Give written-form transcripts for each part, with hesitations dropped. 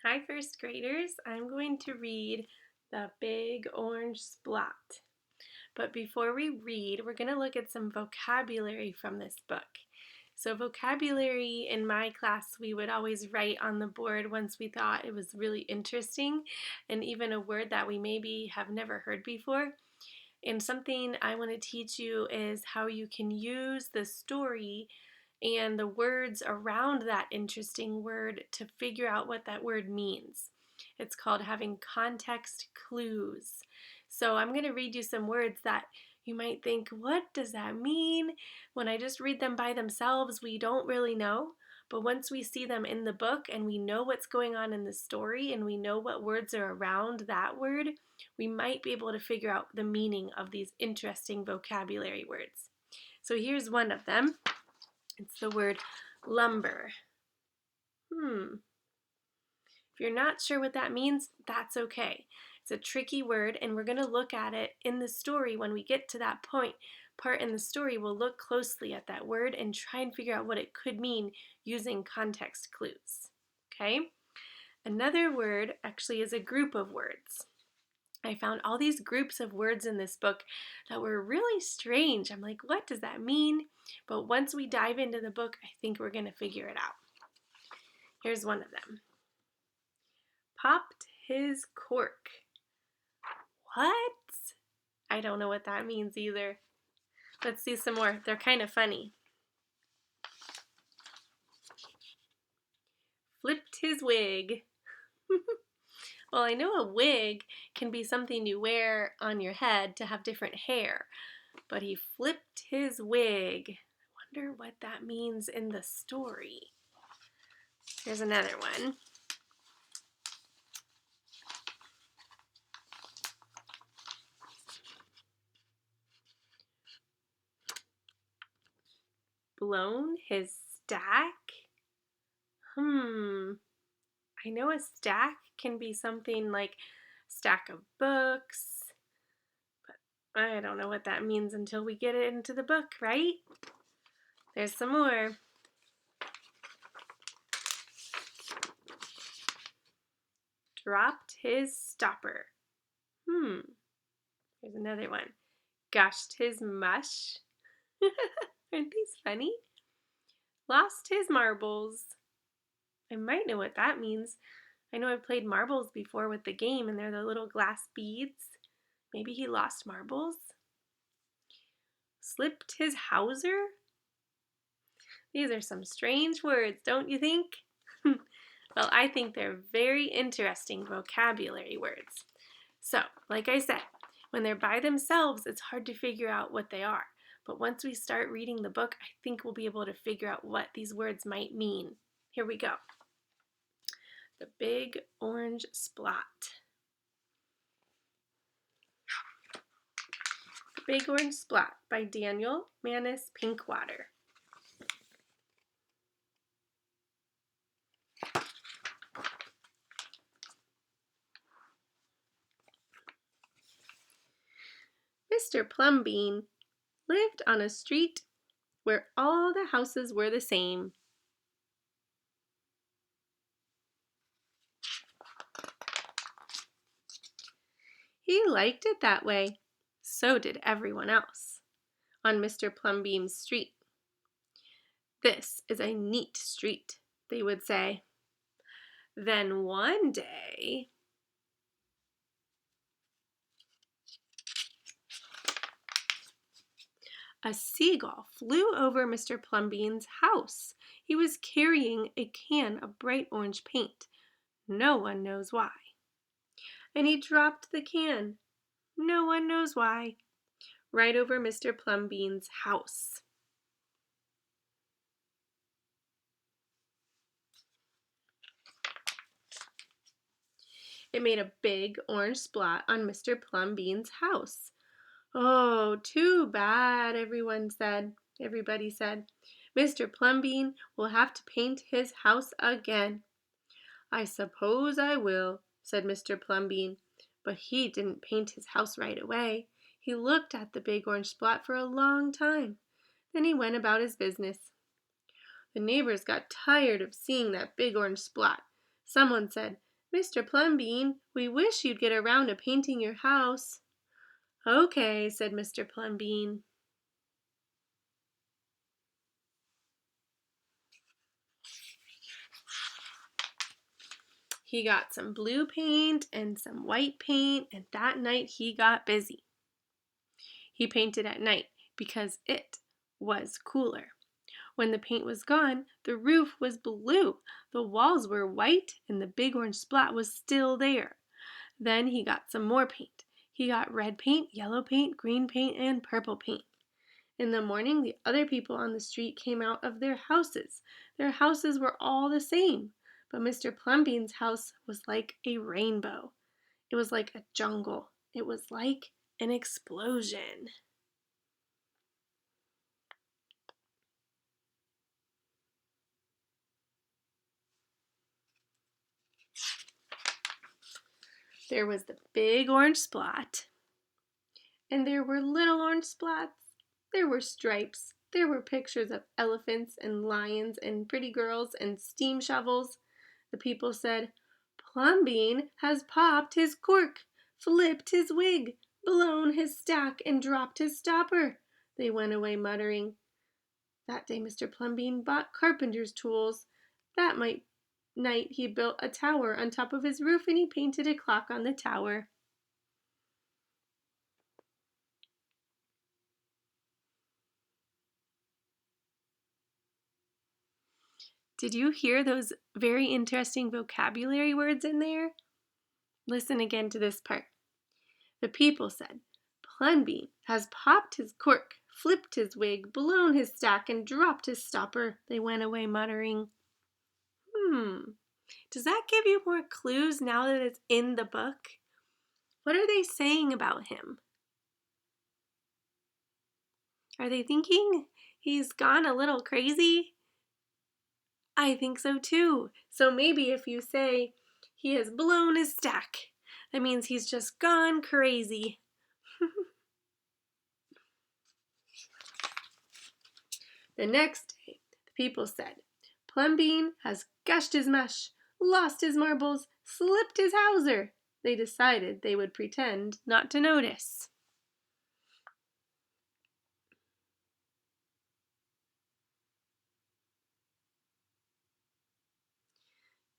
Hi, first graders. I'm going to read The Big Orange Splot. But before we read, we're going to look at some vocabulary from this book. So vocabulary in my class, we would always write on the board once we thought it was really interesting, and even a word that we maybe have never heard before. And something I want to teach you is how you can use the story and the words around that interesting word to figure out what that word means. It's called having context clues. So I'm going to read you some words that you might think, what does that mean? When I just read them by themselves, we don't really know. But once we see them in the book and we know what's going on in the story and we know what words are around that word, we might be able to figure out the meaning of these interesting vocabulary words. So here's one of them. It's the word lumber. If you're not sure what that means, that's okay. It's a tricky word, and we're going to look at it in the story. When we get to that part in the story, we'll look closely at that word and try and figure out what it could mean using context clues. Okay? Another word actually is a group of words. I found all these groups of words in this book that were really strange. I'm like, what does that mean? But once we dive into the book, I think we're going to figure it out. Here's one of them. Popped his cork. What? I don't know what that means either. Let's see some more. They're kind of funny. Flipped his wig. Well, I know a wig can be something you wear on your head to have different hair, but he flipped his wig. I wonder what that means in the story. Here's another one. Blown his stack? I know a stack can be something like a stack of books, but I don't know what that means until we get it into the book, right? There's some more. Dropped his stopper. Here's another one. Gushed his mush. Aren't these funny? Lost his marbles. I might know what that means. I know I've played marbles before with the game, and they're the little glass beads. Maybe he lost marbles. Slipped his houser. These are some strange words, don't you think? Well, I think they're very interesting vocabulary words. So, like I said, when they're by themselves, it's hard to figure out what they are. But once we start reading the book, I think we'll be able to figure out what these words might mean. Here we go. The Big Orange Splot. The Big Orange Splot by Daniel Manus Pinkwater. Mr. Plumbean lived on a street where all the houses were the same. He liked it that way. So did everyone else on Mr. Plumbean's street. This is a neat street, they would say. Then one day, a seagull flew over Mr. Plumbean's house. He was carrying a can of bright orange paint. No one knows why. And he dropped the can. No one knows why. Right over Mr. Plumbean's house. It made a big orange spot on Mr. Plumbean's house. Oh, too bad, everybody said. Mr. Plumbean will have to paint his house again. I suppose I will, said Mr. Plumbean, but he didn't paint his house right away. He looked at the big orange spot for a long time. Then he went about his business. The neighbors got tired of seeing that big orange spot. Someone said, "Mr. Plumbean, we wish you'd get around to painting your house." "Okay," said Mr. Plumbean. He got some blue paint and some white paint, and that night he got busy. He painted at night because it was cooler. When the paint was gone, the roof was blue, the walls were white, and the big orange splat was still there. Then he got some more paint. He got red paint, yellow paint, green paint, and purple paint. In the morning, the other people on the street came out of their houses. Their houses were all the same, but Mr. Plumbean's house was like a rainbow. It was like a jungle. It was like an explosion. There was the big orange splat, and there were little orange splats. There were stripes. There were pictures of elephants and lions and pretty girls and steam shovels. The people said, "Plumbean has popped his cork, flipped his wig, blown his stack, and dropped his stopper." They went away muttering. That day Mr. Plumbean bought carpenter's tools. That night he built a tower on top of his roof, and he painted a clock on the tower. Did you hear those very interesting vocabulary words in there? Listen again to this part. The people said, "Plumbean has popped his cork, flipped his wig, blown his stack, and dropped his stopper." They went away muttering. Does that give you more clues now that it's in the book? What are they saying about him? Are they thinking he's gone a little crazy? I think so too. So maybe if you say he has blown his stack, that means he's just gone crazy. The next day, the people said, "Plumbean has gushed his mush, lost his marbles, slipped his hawser." They decided they would pretend not to notice.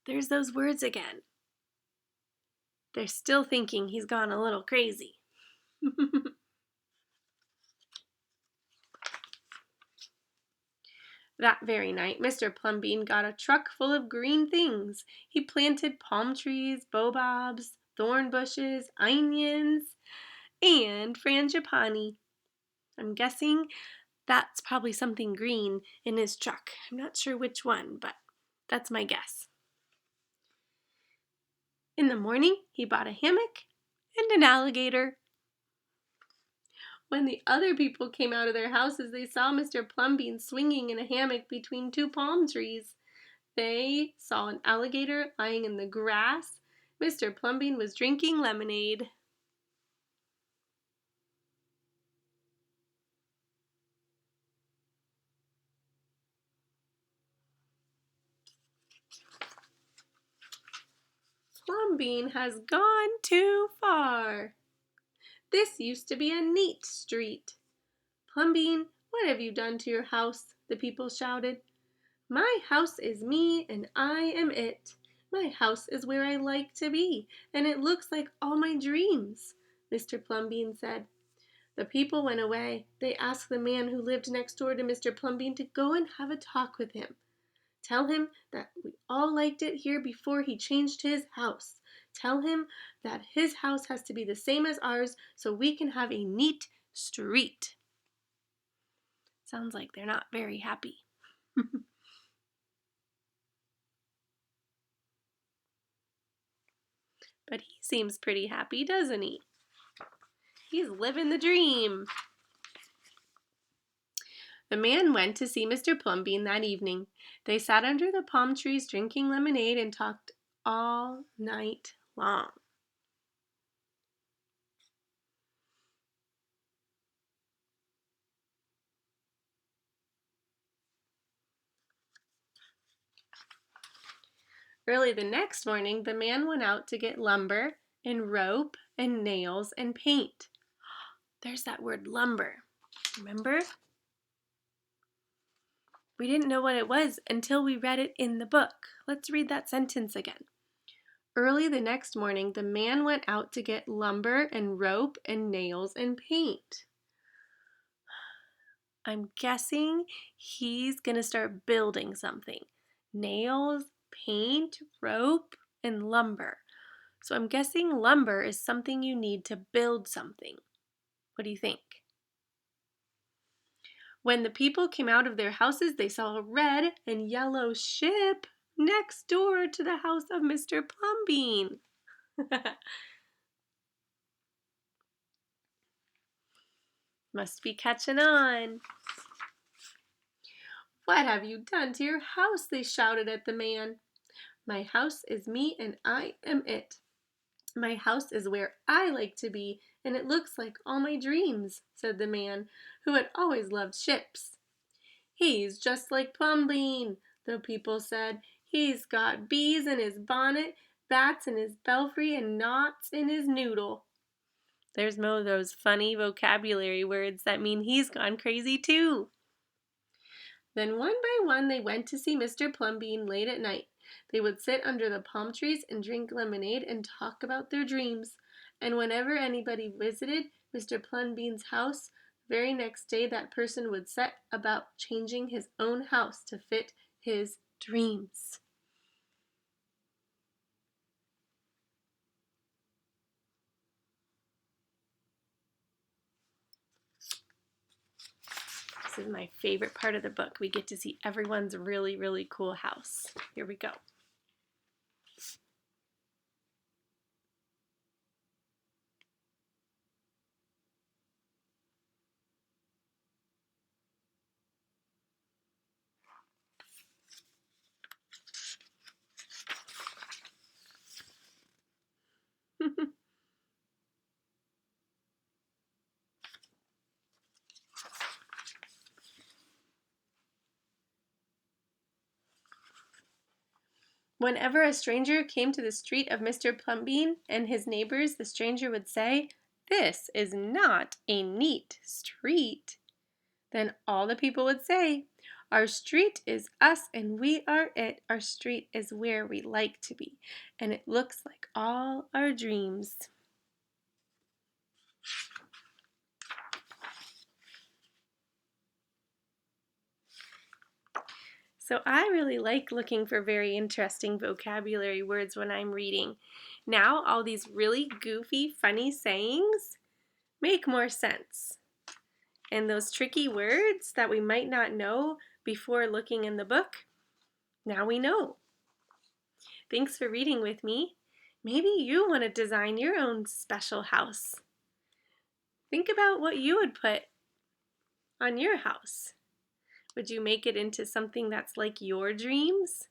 There's those words again. They're still thinking he's gone a little crazy. That very night, Mr. Plumbean got a truck full of green things. He planted palm trees, baobabs, thorn bushes, onions, and frangipani. I'm guessing that's probably something green in his truck. I'm not sure which one, but that's my guess. In the morning, he bought a hammock and an alligator. When the other people came out of their houses, they saw Mr. Plumbean swinging in a hammock between two palm trees. They saw an alligator lying in the grass. Mr. Plumbean was drinking lemonade. Plumbean has gone too far. This used to be a neat street. "Plumbean, what have you done to your house?" the people shouted. "My house is me, and I am it. My house is where I like to be, and it looks like all my dreams," Mr. Plumbean said. The people went away. They asked the man who lived next door to Mr. Plumbean to go and have a talk with him. Tell him that we all liked it here before he changed his house. Tell him that his house has to be the same as ours so we can have a neat street. Sounds like they're not very happy. But he seems pretty happy, doesn't he? He's living the dream. The man went to see Mr. Plumbean that evening. They sat under the palm trees drinking lemonade and talked all night long. Early the next morning, the man went out to get lumber and rope and nails and paint. There's that word lumber. Remember? We didn't know what it was until we read it in the book. Let's read that sentence again. Early the next morning, the man went out to get lumber and rope and nails and paint. I'm guessing he's going to start building something. Nails, paint, rope, and lumber. So I'm guessing lumber is something you need to build something. What do you think? When the people came out of their houses, they saw a red and yellow ship next door to the house of Mr. Plumbean. Must be catching on. What have you done to your house? They shouted at the man. My house is me and I am it. My house is where I like to be, and it looks like all my dreams, said the man, who had always loved ships. He's just like Plumbean, the people said. He's got bees in his bonnet, bats in his belfry, and knots in his noodle. There's more of those funny vocabulary words that mean he's gone crazy too. Then one by one they went to see Mr. Plumbean late at night. They would sit under the palm trees and drink lemonade and talk about their dreams. And whenever anybody visited Mr. Plumbean's house, the very next day that person would set about changing his own house to fit his dreams. This is my favorite part of the book. We get to see everyone's really, really cool house. Here we go. Whenever a stranger came to the street of Mr. Plumbean and his neighbors, the stranger would say, "This is not a neat street." Then all the people would say, "Our street is us and we are it. Our street is where we like to be, and it looks like all our dreams." So I really like looking for very interesting vocabulary words when I'm reading. Now all these really goofy, funny sayings make more sense. And those tricky words that we might not know before looking in the book, now we know. Thanks for reading with me. Maybe you want to design your own special house. Think about what you would put on your house. Would you make it into something that's like your dreams?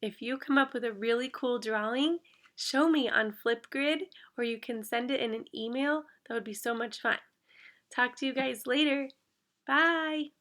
If you come up with a really cool drawing, show me on Flipgrid, or you can send it in an email. That would be so much fun. Talk to you guys later. Bye!